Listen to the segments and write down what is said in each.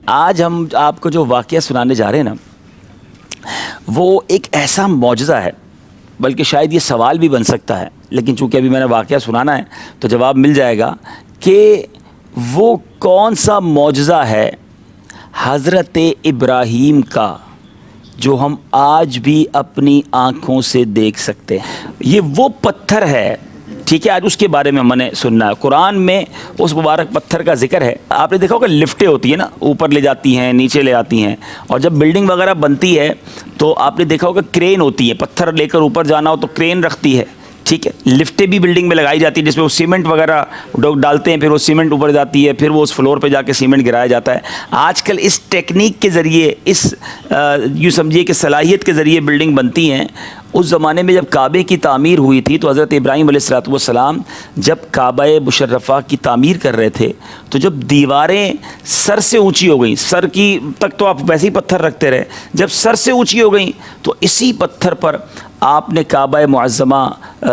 آج ہم آپ کو جو واقعہ سنانے جا رہے ہیں نا، وہ ایک ایسا معجزہ ہے، بلکہ شاید یہ سوال بھی بن سکتا ہے، لیکن چونکہ ابھی میں نے واقعہ سنانا ہے تو جواب مل جائے گا کہ وہ کون سا معجزہ ہے حضرت ابراہیم کا جو ہم آج بھی اپنی آنکھوں سے دیکھ سکتے ہیں۔ یہ وہ پتھر ہے، ٹھیک ہے، آج اس کے بارے میں ہم نے سننا ہے۔ قرآن میں اس مبارک پتھر کا ذکر ہے۔ آپ نے دیکھا ہوگا لفٹیں ہوتی ہیں نا، اوپر لے جاتی ہیں، نیچے لے آتی ہیں، اور جب بلڈنگ وغیرہ بنتی ہے تو آپ نے دیکھا ہوگا کرین ہوتی ہے، پتھر لے کر اوپر جانا ہو تو کرین رکھتی ہے، ٹھیک ہے۔ لفٹیں بھی بلڈنگ میں لگائی جاتی ہیں جس میں وہ سیمنٹ وغیرہ ڈالتے ہیں، پھر وہ سیمنٹ اوپر جاتی ہے، پھر وہ اس فلور پہ جا کے سیمنٹ گرایا جاتا ہے۔ آج کل اس ٹیکنیک کے ذریعے، اس یوں سمجھیے کہ صلاحیت کے ذریعے بلڈنگ بنتی ہیں۔ اس زمانے میں جب کعبے کی تعمیر ہوئی تھی تو حضرت ابراہیم علیہ الصلوۃ والسلام جب کعبہ مشرفہ کی تعمیر کر رہے تھے تو جب دیواریں سر سے اونچی ہو گئیں، سر کی تک تو آپ ویسے ہی پتھر رکھتے رہے، جب سر سے اونچی ہو گئیں تو اسی پتھر پر آپ نے کعبہ معظمہ،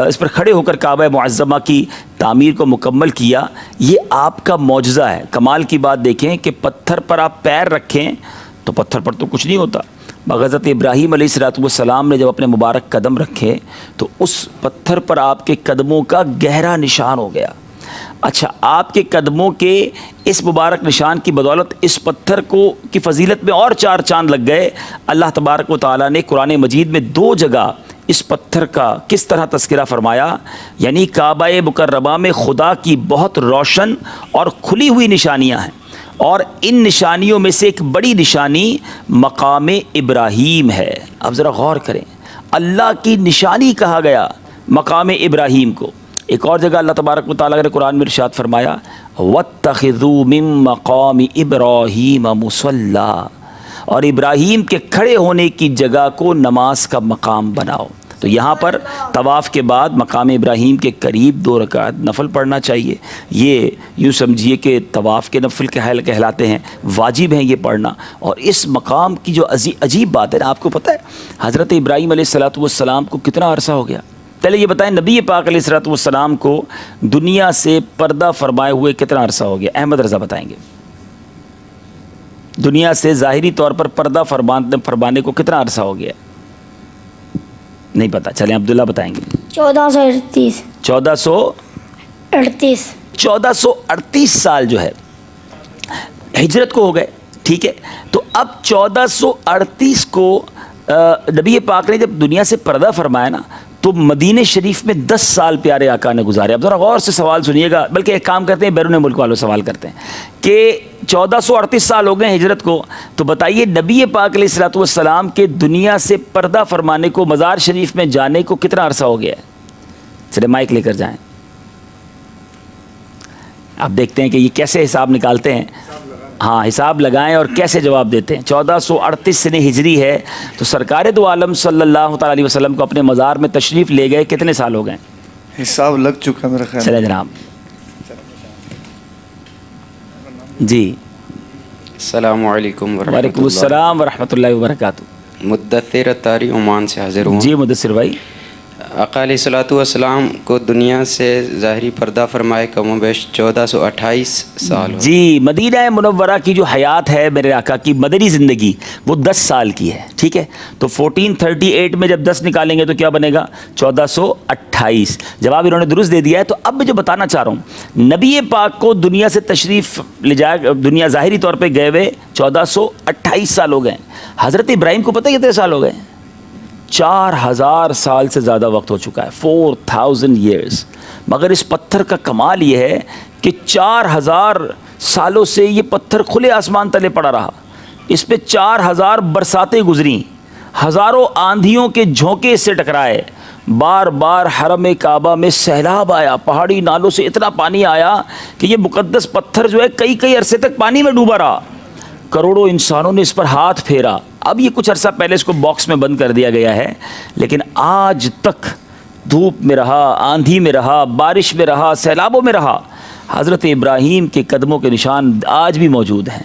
اس پر کھڑے ہو کر کعبہ معظمہ کی تعمیر کو مکمل کیا۔ یہ آپ کا معجزہ ہے۔ کمال کی بات دیکھیں کہ پتھر پر آپ پیر رکھیں تو پتھر پر تو کچھ نہیں ہوتا، مگر حضرت ابراہیم علیہ الصلوۃ والسلام نے جب اپنے مبارک قدم رکھے تو اس پتھر پر آپ کے قدموں کا گہرا نشان ہو گیا۔ اچھا، آپ کے قدموں کے اس مبارک نشان کی بدولت اس پتھر کی فضیلت میں اور 4 چاند لگ گئے۔ اللہ تبارک و تعالیٰ نے قرآن مجید میں 2 جگہ اس پتھر کا کس طرح تذکرہ فرمایا، یعنی کعبہ مکرمہ میں خدا کی بہت روشن اور کھلی ہوئی نشانیاں ہیں، اور ان نشانیوں میں سے ایک بڑی نشانی مقام ابراہیم ہے۔ اب ذرا غور کریں، اللہ کی نشانی کہا گیا مقام ابراہیم کو۔ ایک اور جگہ اللہ تبارک و تعالیٰ نے قرآن میں ارشاد فرمایا وَاتَّخِذُوا مِن مَّقَامِ إِبْرَاهِيمَ مُصَلًّى، اور ابراہیم کے کھڑے ہونے کی جگہ کو نماز کا مقام بناؤ۔ تو یہاں پر طواف کے بعد مقام ابراہیم کے قریب 2 رکعت نفل پڑھنا چاہیے۔ یہ یوں سمجھیے کہ طواف کے نفل کہلاتے ہیں، واجب ہیں یہ پڑھنا۔ اور اس مقام کی جو عجیب بات ہے نا، آپ کو پتہ ہے حضرت ابراہیم علیہ الصلوۃ والسلام کو کتنا عرصہ ہو گیا؟ پہلے یہ بتائیں، نبی پاک علیہ الصلوۃ والسلام کو دنیا سے پردہ فرمائے ہوئے کتنا عرصہ ہو گیا؟ احمد رضا بتائیں گے، دنیا سے ظاہری طور پر پردہ فرمانے کو کتنا عرصہ ہو گیا؟ نہیں پتا، چلیں عبداللہ بتائیں گے۔ 1438 1438 سال جو ہے ہجرت کو ہو گئے، ٹھیک ہے۔ تو اب 1438 کو نبی پاک نے جب دنیا سے پردہ فرمایا نا، تو مدینہ شریف میں 10 سال پیارے آقا نے گزارے۔ اب ذرا غور سے سوال سنیے گا، بلکہ ایک کام کرتے ہیں، بیرون ملک والوں سوال کرتے ہیں کہ 1438 سال ہو گئے ہجرت کو، تو بتائیے نبی پاک علیہ الصلوۃ والسلام کے دنیا سے پردہ فرمانے کو، مزار شریف میں جانے کو کتنا عرصہ ہو گیا ہے؟ چلے مائک لے کر جائیں، آپ دیکھتے ہیں کہ یہ کیسے حساب نکالتے ہیں۔ ہاں، حساب لگائیں اور کیسے جواب دیتے ہیں۔ 1438 سنہ ہجری ہے، تو سرکار دو عالم صلی اللہ تعالیٰ علیہ وسلم کو اپنے مزار میں تشریف لے گئے کتنے سال ہو گئے؟ حساب لگ چکا میرا خیال۔ چلے جناب جی۔ السلام علیکم ورحمۃ اللہ۔ وعلیکم السلام ورحمۃ اللہ وبرکاتہ۔ مدثر اتاری عمان سے حاضر ہوں۔ جی مدثر بھائی۔ آقا علیہ الصلوۃ والسلام کو دنیا سے ظاہری پردہ فرمائے کم و بیش 1428 سال ہو۔ جی، مدینہ منورہ کی جو حیات ہے میرے آقا کی مدنی زندگی، وہ 10 سال کی ہے، ٹھیک ہے۔ تو 1438 میں جب 10 نکالیں گے تو کیا بنے گا؟ 1428۔ جواب انہوں نے درست دے دیا ہے۔ تو اب میں جو بتانا چاہ رہا ہوں، نبی پاک کو دنیا سے تشریف لے جائے، دنیا ظاہری طور پہ گئے ہوئے 1428 سال ہو گئے۔ حضرت ابراہیم کو پتہ ہے کتنے سال ہو گئے؟ 4000 سال سے زیادہ وقت ہو چکا ہے، 4000 ایئرز۔ مگر اس پتھر کا کمال یہ ہے کہ 4000 سالوں سے یہ پتھر کھلے آسمان تلے پڑا رہا، اس پہ 4000 برساتیں گزریں، ہزاروں آندھیوں کے جھونکے اس سے ٹکرائے، بار بار حرم کعبہ میں سیلاب آیا، پہاڑی نالوں سے اتنا پانی آیا کہ یہ مقدس پتھر جو ہے کئی عرصے تک پانی میں ڈوبا رہا۔ کروڑوں انسانوں نے اس پر ہاتھ پھیرا۔ اب یہ کچھ عرصہ پہلے اس کو باکس میں بند کر دیا گیا ہے، لیکن آج تک دھوپ میں رہا، آندھی میں رہا، بارش میں رہا، سیلابوں میں رہا، حضرت ابراہیم کے قدموں کے نشان آج بھی موجود ہیں،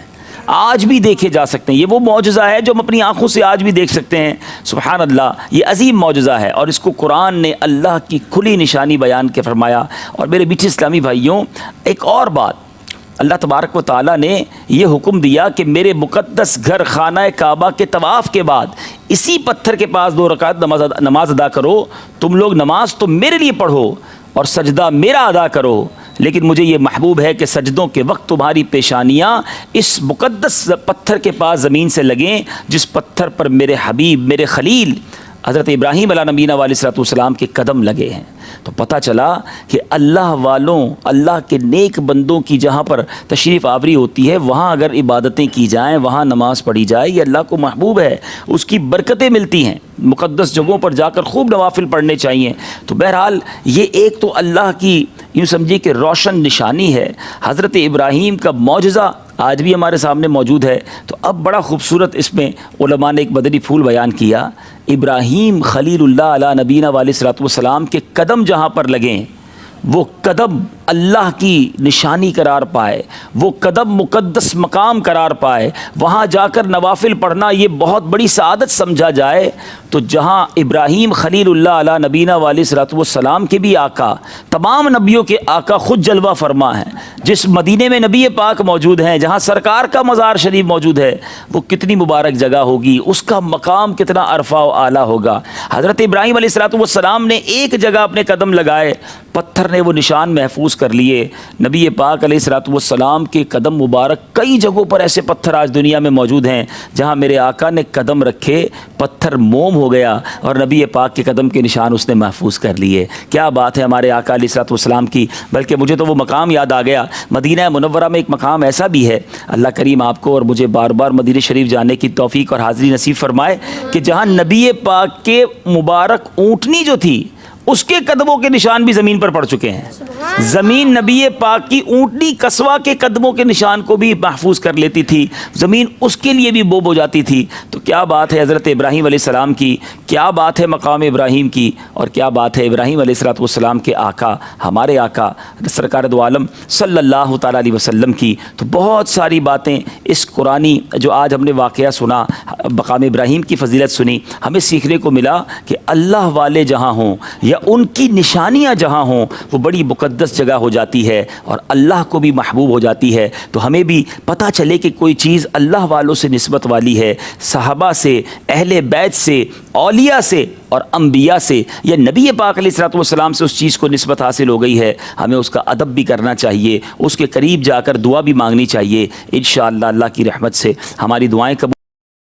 آج بھی دیکھے جا سکتے ہیں۔ یہ وہ معجزہ ہے جو ہم اپنی آنکھوں سے آج بھی دیکھ سکتے ہیں۔ سبحان اللہ، یہ عظیم معجزہ ہے، اور اس کو قرآن نے اللہ کی کھلی نشانی بیان کے فرمایا۔ اور میرے میٹھے اسلامی بھائیوں، ایک اور بات اللہ تبارک و تعالیٰ نے یہ حکم دیا کہ میرے مقدس گھر خانہ کعبہ کے طواف کے بعد اسی پتھر کے پاس 2 رکعت نماز ادا کرو. تم لوگ نماز تو میرے لیے پڑھو اور سجدہ میرا ادا کرو، لیکن مجھے یہ محبوب ہے کہ سجدوں کے وقت تمہاری پیشانیاں اس مقدس پتھر کے پاس زمین سے لگیں جس پتھر پر میرے حبیب، میرے خلیل حضرت ابراہیم علیہ نبینا علیہ السلام کے قدم لگے ہیں. تو پتہ چلا کہ اللہ والوں، اللہ کے نیک بندوں کی جہاں پر تشریف آوری ہوتی ہے وہاں اگر عبادتیں کی جائیں، وہاں نماز پڑھی جائے، یہ اللہ کو محبوب ہے، اس کی برکتیں ملتی ہیں. مقدس جگہوں پر جا کر خوب نوافل پڑھنے چاہیے. تو بہرحال یہ ایک تو اللہ کی یوں سمجھیے کہ روشن نشانی ہے. حضرت ابراہیم کا معجزہ آج بھی ہمارے سامنے موجود ہے. تو اب بڑا خوبصورت اس میں علماء نے ایک مدنی پھول بیان کیا. ابراہیم خلیل اللہ علیہ نبینا علیہ السلام کے قدم جہاں پر لگیں وہ قدم اللہ کی نشانی قرار پائے، وہ قدم مقدس مقام قرار پائے. وہاں جا کر نوافل پڑھنا یہ بہت بڑی سعادت سمجھا جائے. تو جہاں ابراہیم خلیل اللہ علیہ نبینا علیہ السلام کے بھی آقا، تمام نبیوں کے آقا خود جلوہ فرما ہیں، جس مدینے میں نبی پاک موجود ہیں، جہاں سرکار کا مزار شریف موجود ہے، وہ کتنی مبارک جگہ ہوگی، اس کا مقام کتنا عرفہ و اعلیٰ ہوگا. حضرت ابراہیم علیہ السلام نے ایک جگہ اپنے قدم لگائے، پتھر نے وہ نشان محفوظ کر لیے. نبی پاک علیہ السلام کے قدم مبارک کئی جگہوں پر ایسے پتھر آج دنیا میں موجود ہیں جہاں میرے آقا نے قدم رکھے، پتھر موم ہو گیا اور نبی پاک کے قدم کے نشان اس نے محفوظ کر لیے. کیا بات ہے ہمارے آقا علیہ السلام کی. بلکہ مجھے تو وہ مقام یاد آ گیا، مدینہ منورہ میں ایک مقام ایسا بھی ہے، اللہ کریم آپ کو اور مجھے بار بار مدینہ شریف جانے کی توفیق اور حاضری نصیب فرمائے، کہ جہاں نبی پاک کے مبارک اونٹنی جو تھی اس کے قدموں کے نشان بھی زمین پر پڑ چکے ہیں. زمین نبی پاک کی اونٹنی قصوہ کے قدموں کے نشان کو بھی محفوظ کر لیتی تھی، زمین اس کے لیے بھی بوب ہو جاتی تھی. تو کیا بات ہے حضرت ابراہیم علیہ السلام کی، کیا بات ہے مقام ابراہیم کی، اور کیا بات ہے ابراہیم علیہ السلام کے آقا، ہمارے آقا سرکار دو عالم صلی اللہ تعالیٰ علیہ وسلم کی. تو بہت ساری باتیں اس قرآنی جو آج ہم نے واقعہ سنا، مقام ابراہیم کی فضیلت سنی، ہمیں سیکھنے کو ملا کہ اللہ والے جہاں ہوں یا ان کی نشانیاں جہاں ہوں وہ بڑی مقدس جگہ ہو جاتی ہے اور اللہ کو بھی محبوب ہو جاتی ہے. تو ہمیں بھی پتہ چلے کہ کوئی چیز اللہ والوں سے نسبت والی ہے، صحابہ سے، اہل بیت سے، اولیاء سے اور انبیاء سے، یا نبی پاک علیہ السلام سے اس چیز کو نسبت حاصل ہو گئی ہے، ہمیں اس کا ادب بھی کرنا چاہیے، اس کے قریب جا کر دعا بھی مانگنی چاہیے. انشاءاللہ اللہ کی رحمت سے ہماری دعائیں قبول